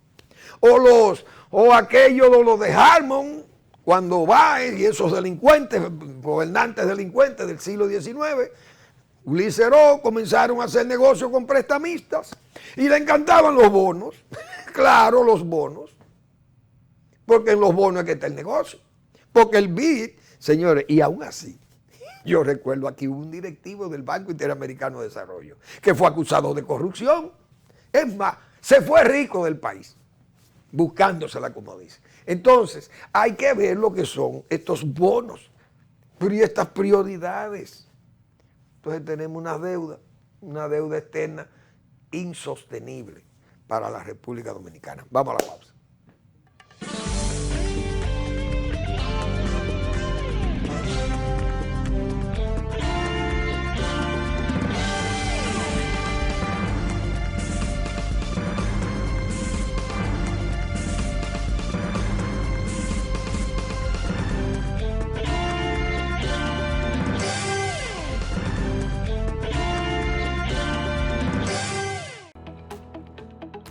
[SPEAKER 3] O aquellos de los de Harmon, cuando Báez y esos delincuentes, gobernantes delincuentes del siglo XIX, Gliceró, comenzaron a hacer negocios con prestamistas y le encantaban los bonos. Claro, los bonos. Porque en los bonos es que está el negocio. Porque el BID, señores, y aún así, yo recuerdo aquí un directivo del Banco Interamericano de Desarrollo que fue acusado de corrupción. Es más, se fue rico del país. buscándosela, como dice. Entonces, hay que ver lo que son estos bonos y estas prioridades. Entonces tenemos una deuda externa insostenible para la República Dominicana. Vamos a la pausa.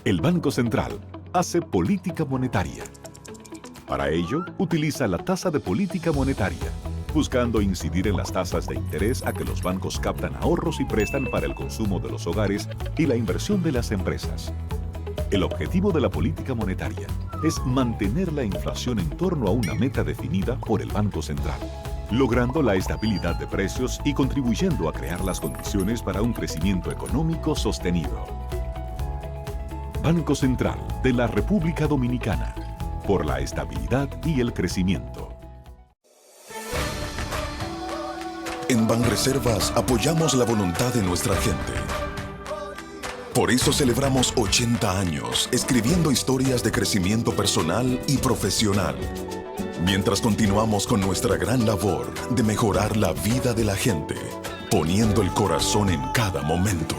[SPEAKER 1] El Banco Central hace política monetaria. Para ello, utiliza la tasa de política monetaria, buscando incidir en las tasas de interés a que los bancos captan ahorros y prestan para el consumo de los hogares y la inversión de las empresas. El objetivo de la política monetaria es mantener la inflación en torno a una meta definida por el Banco Central, logrando la estabilidad de precios y contribuyendo a crear las condiciones para un crecimiento económico sostenido. Banco Central de la República Dominicana, por la estabilidad y el crecimiento.
[SPEAKER 2] En Banreservas apoyamos la voluntad de nuestra gente. Por eso celebramos 80 años escribiendo historias de crecimiento personal y profesional, mientras continuamos con nuestra gran labor de mejorar la vida de la gente, poniendo el corazón en cada momento.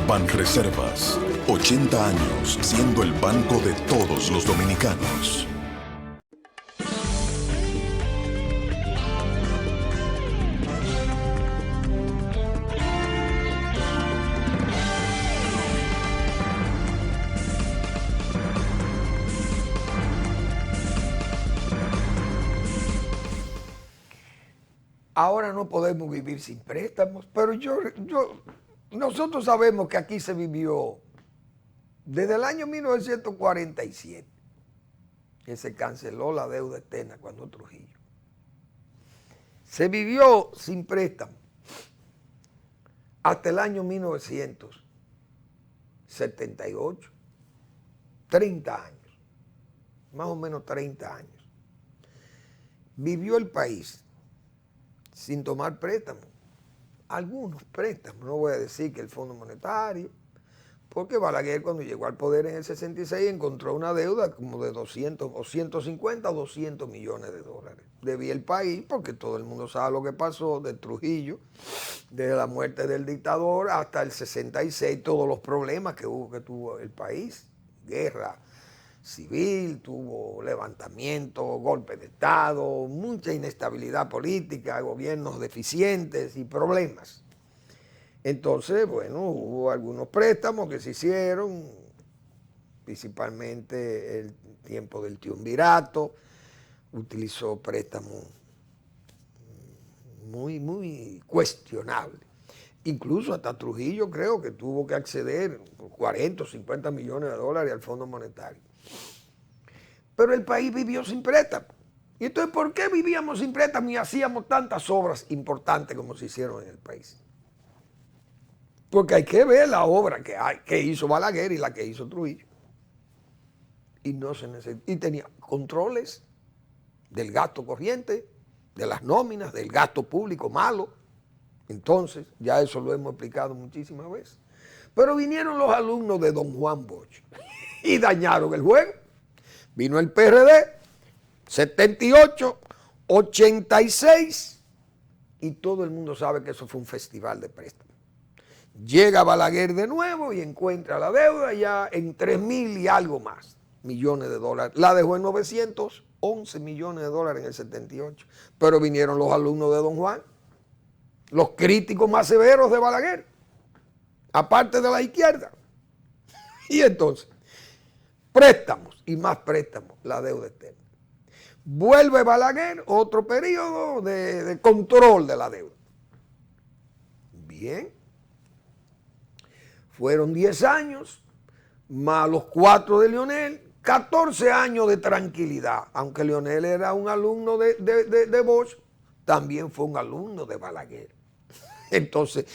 [SPEAKER 2] Banreservas, 80 años siendo el banco de todos los dominicanos.
[SPEAKER 3] Ahora no podemos vivir sin préstamos, pero nosotros sabemos que aquí se vivió desde el año 1947, que se canceló la deuda externa cuando Trujillo. Se vivió sin préstamo hasta el año 1978, 30 años, más o menos 30 años. Vivió el país sin tomar préstamos. Algunos préstamos, no voy a decir que el Fondo Monetario, porque Balaguer cuando llegó al poder en el 66 encontró una deuda como de 200 o 150 o 200 millones de dólares. Debía el país, porque todo el mundo sabe lo que pasó de Trujillo, desde la muerte del dictador hasta el 66, todos los problemas que tuvo el país, guerra civil, tuvo levantamiento, golpe de Estado, mucha inestabilidad política, gobiernos deficientes y problemas. Entonces, bueno, hubo algunos préstamos que se hicieron, principalmente el tiempo del triunvirato, utilizó préstamos muy cuestionables. Incluso hasta Trujillo creo que tuvo que acceder por 40 o 50 millones de dólares al Fondo Monetario. Pero el país vivió sin préstamo. Y entonces, ¿por qué vivíamos sin préstamo y hacíamos tantas obras importantes como se hicieron en el país? Porque hay que ver la obra que hizo Balaguer y la que hizo Trujillo. Y no se necesita. Y tenía controles del gasto corriente, de las nóminas, del gasto público malo. Entonces, ya eso lo hemos explicado muchísimas veces. Pero vinieron los alumnos de don Juan Bosch y dañaron el juego. Vino el PRD, 78, 86, y todo el mundo sabe que eso fue un festival de préstamos. Llega Balaguer de nuevo y encuentra la deuda ya en 3,000 y algo más millones de dólares. La dejó en 911 millones de dólares en el 78. Pero vinieron los alumnos de don Juan, los críticos más severos de Balaguer, aparte de la izquierda. Y entonces, préstamos y más préstamos, la deuda externa. Vuelve Balaguer, otro periodo de control de la deuda. Bien. Fueron 10 años, más los 4 de Leonel, 14 años de tranquilidad. Aunque Leonel era un alumno de Bosch, también fue un alumno de Balaguer. Entonces,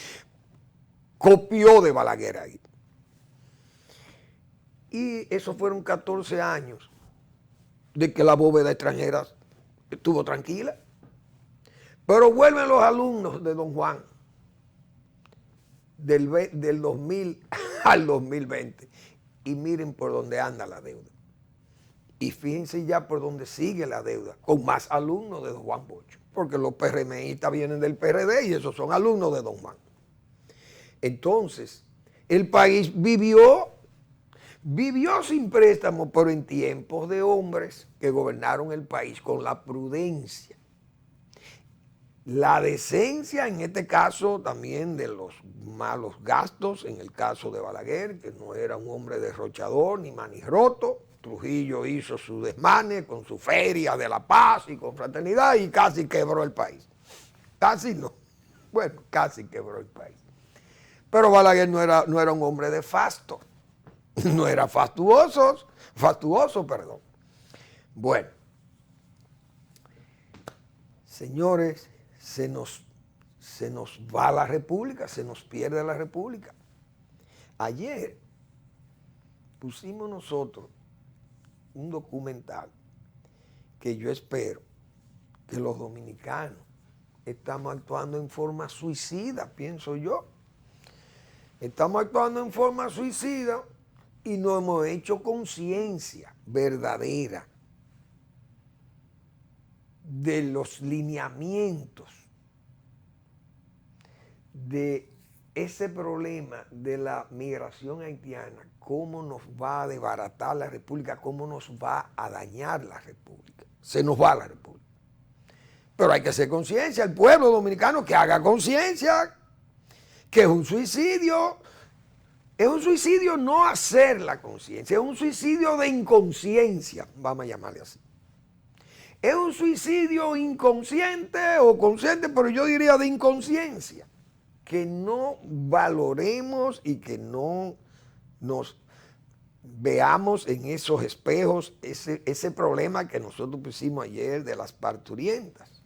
[SPEAKER 3] copió de Balaguer ahí. Y eso fueron 14 años de que la bóveda extranjera estuvo tranquila. Pero vuelven los alumnos de Don Juan del 2000 al 2020 y miren por dónde anda la deuda. Y fíjense ya por dónde sigue la deuda, con más alumnos de Don Juan Bosch, porque los PRMistas vienen del PRD y esos son alumnos de Don Juan. Entonces, el país vivió sin préstamo, pero en tiempos de hombres que gobernaron el país con la prudencia, la decencia, en este caso también de los malos gastos, en el caso de Balaguer, que no era un hombre derrochador ni manirroto. Trujillo hizo su desmane con su feria de la paz y con fraternidad y casi quebró el país. Casi no, bueno, casi quebró el país. Pero Balaguer no era un hombre de fasto, no era fastuoso, perdón. Bueno, señores, se nos va la República, se nos pierde la República. Ayer pusimos nosotros un documental que yo espero que los dominicanos estamos actuando en forma suicida, pienso yo. Estamos actuando en forma suicida y no hemos hecho conciencia verdadera de los lineamientos de ese problema de la migración haitiana, cómo nos va a desbaratar la República, cómo nos va a dañar la República. Se nos va la República. Pero hay que hacer conciencia, el pueblo dominicano que haga conciencia, que es un suicidio. Es un suicidio no hacer la conciencia, es un suicidio de inconsciencia, vamos a llamarle así. Es un suicidio inconsciente o consciente, pero yo diría de inconsciencia. Que no valoremos y que no nos veamos en esos espejos ese problema que nosotros pusimos ayer de las parturientas.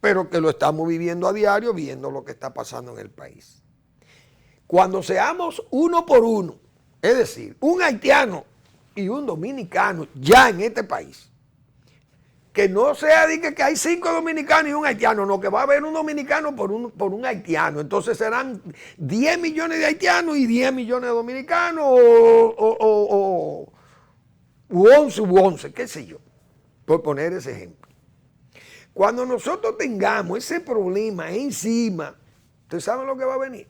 [SPEAKER 3] Pero que lo estamos viviendo a diario, viendo lo que está pasando en el país. Cuando seamos uno por uno, es decir, un haitiano y un dominicano ya en este país, que no sea de que hay 5 dominicanos y un haitiano, no, que va a haber un dominicano por un haitiano. Entonces serán 10 millones de haitianos y 10 millones de dominicanos u 11, qué sé yo, por poner ese ejemplo. Cuando nosotros tengamos ese problema encima, ¿ustedes saben lo que va a venir?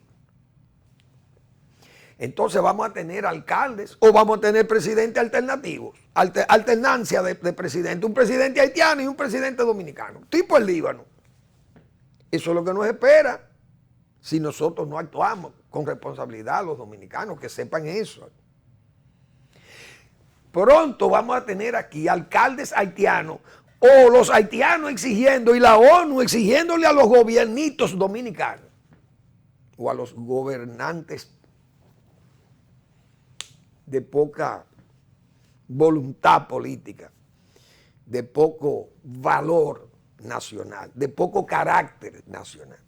[SPEAKER 3] Entonces vamos a tener alcaldes o vamos a tener presidentes alternativos, alternancia de presidente, un presidente haitiano y un presidente dominicano, tipo el Líbano. Eso es lo que nos espera si nosotros no actuamos con responsabilidad, los dominicanos, que sepan eso. Pronto vamos a tener aquí alcaldes haitianos o los haitianos exigiendo y la ONU exigiéndole a los gobiernitos dominicanos o a los gobernantes de poca voluntad política, de poco valor nacional, de poco carácter nacional.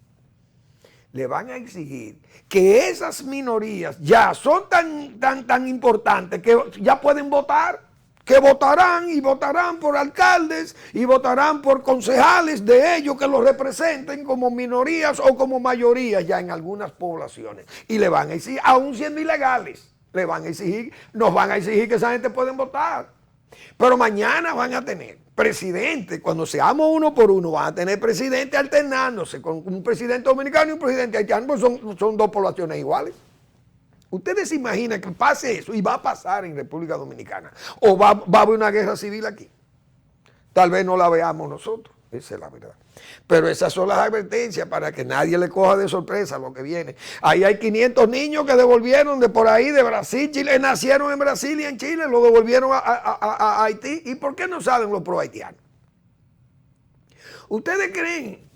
[SPEAKER 3] Le van a exigir que esas minorías ya son tan importantes que ya pueden votar, que votarán y votarán por alcaldes y votarán por concejales de ellos que los representen como minorías o como mayorías ya en algunas poblaciones. Y le van a exigir, aún siendo ilegales, le van a exigir, nos van a exigir que esa gente pueden votar. Pero mañana van a tener presidente, cuando seamos uno por uno, van a tener presidente alternándose con un presidente dominicano y un presidente haitiano, pues son dos poblaciones iguales. Ustedes se imaginan que pase eso y va a pasar en República Dominicana. O va a haber una guerra civil aquí. Tal vez no la veamos nosotros, esa es la verdad. Pero esas son las advertencias para que nadie le coja de sorpresa lo que viene. Ahí hay 500 niños que devolvieron de por ahí, de Brasil, Chile, nacieron en Brasil y en Chile, lo devolvieron a Haití. ¿Y por qué no salen los pro-haitianos? ¿Ustedes creen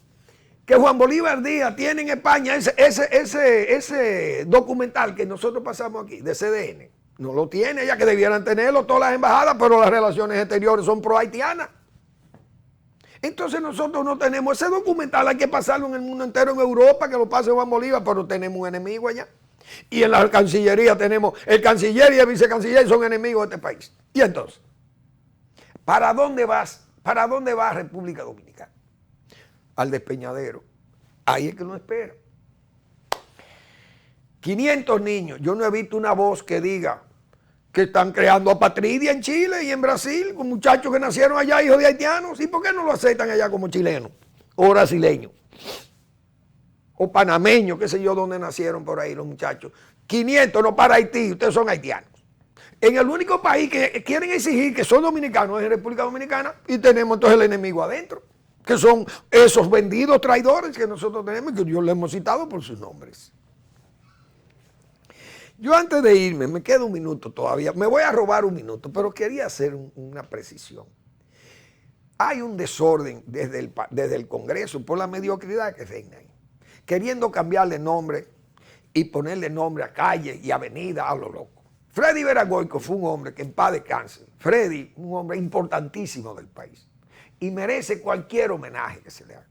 [SPEAKER 3] que Juan Bolívar Díaz tiene en España ese documental que nosotros pasamos aquí, de CDN? No lo tiene, ya que debieran tenerlo todas las embajadas, pero las relaciones exteriores son pro-haitianas. Entonces nosotros no tenemos ese documental, hay que pasarlo en el mundo entero, en Europa, que lo pase Juan Bolívar, pero tenemos un enemigo allá. Y en la Cancillería tenemos, el canciller y el vicecanciller son enemigos de este país. Y entonces, ¿para dónde vas? ¿Para dónde va República Dominicana? Al despeñadero. Ahí es que uno espera. 500 niños. Yo no he visto una voz que diga que están creando apatridia en Chile y en Brasil con muchachos que nacieron allá, hijos de haitianos. ¿Y por qué no lo aceptan allá como chilenos o brasileños? O panameños, qué sé yo, dónde nacieron por ahí los muchachos. 500, no para Haití, ustedes son haitianos. En el único país que quieren exigir que son dominicanos es en República Dominicana y tenemos entonces el enemigo adentro, que son esos vendidos traidores que nosotros tenemos y que yo les hemos citado por sus nombres. Yo antes de irme, me queda un minuto todavía, me voy a robar un minuto, pero quería hacer una precisión. Hay un desorden desde el Congreso por la mediocridad que reina ahí, queriendo cambiarle nombre y ponerle nombre a calle y avenida a lo loco. Freddy Vera Goico fue un hombre que en paz descanse. Freddy, un hombre importantísimo del país y merece cualquier homenaje que se le haga.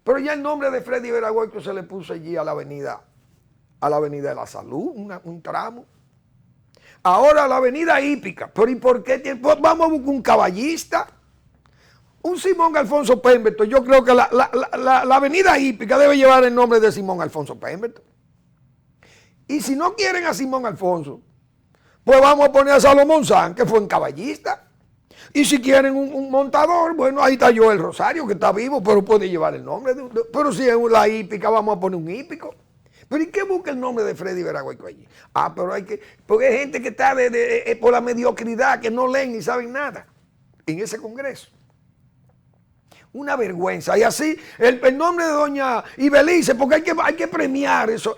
[SPEAKER 3] Pero ya el nombre de Freddy Vera Goico se le puso allí a la avenida de la Salud, un tramo. Ahora a la avenida Hípica. Pero ¿y por qué? Pues vamos a buscar un caballista. Un Simón Alfonso Pemberton. Yo creo que la avenida Hípica debe llevar el nombre de Simón Alfonso Pemberton. Y si no quieren a Simón Alfonso, pues vamos a poner a Salomón San, que fue un caballista. Y si quieren un montador, bueno, ahí está Joel Rosario, que está vivo, pero puede llevar el nombre. Pero si es la hípica, vamos a poner un hípico. Pero ¿y qué busca el nombre de Freddy Vera Goico allí? Ah, pero hay que, porque hay gente que está por la mediocridad, que no leen ni saben nada en ese Congreso. Una vergüenza. Y así, el nombre de doña Ibelice, porque hay que premiar eso.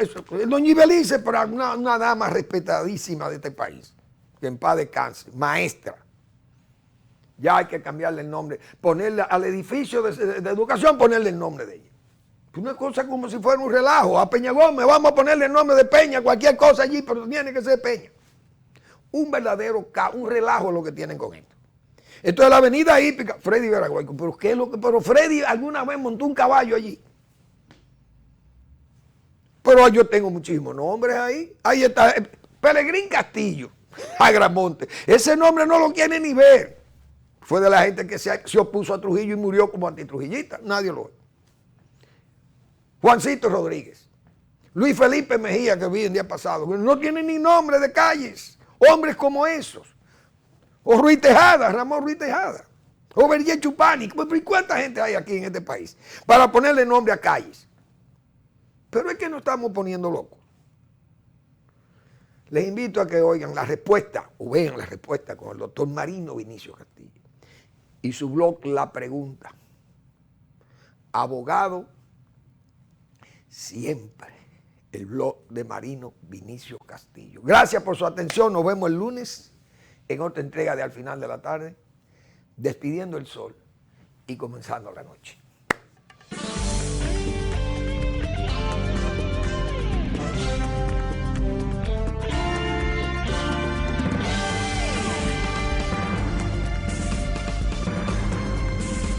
[SPEAKER 3] Doña Ibelice, para una dama respetadísima de este país, que en paz descanse, maestra. Ya hay que cambiarle el nombre, ponerle al edificio de educación, ponerle el nombre de ella. Una cosa como si fuera un relajo. A Peña Gómez vamos a ponerle el nombre de Peña, cualquier cosa allí, pero tiene que ser Peña. Un verdadero un relajo lo que tienen con esto. Entonces la avenida Hípica, Freddy Vera Goico, pero ¿qué es lo que? Pero Freddy alguna vez montó un caballo allí. Pero yo tengo muchísimos nombres ahí. Ahí está Pelegrín Castillo, Agramonte. Ese nombre no lo quiere ni ver. Fue de la gente que se opuso a Trujillo y murió como antitrujillista. Nadie lo ve. Juancito Rodríguez. Luis Felipe Mejía, que vi el día pasado. No tiene ni nombre de calles. Hombres como esos. O Ruiz Tejada, Ramón Ruiz Tejada. O Berger Chupani. ¿Cuánta gente hay aquí en este país para ponerle nombre a calles? Pero es que nos estamos poniendo locos. Les invito a que oigan la respuesta, o vean la respuesta con el doctor Marino Vinicio Castillo. Y su blog La Pregunta. Abogado siempre. El blog de Marino Vinicio Castillo. Gracias por su atención. Nos vemos el lunes en otra entrega de Al Final de la Tarde, despidiendo el sol y comenzando la noche.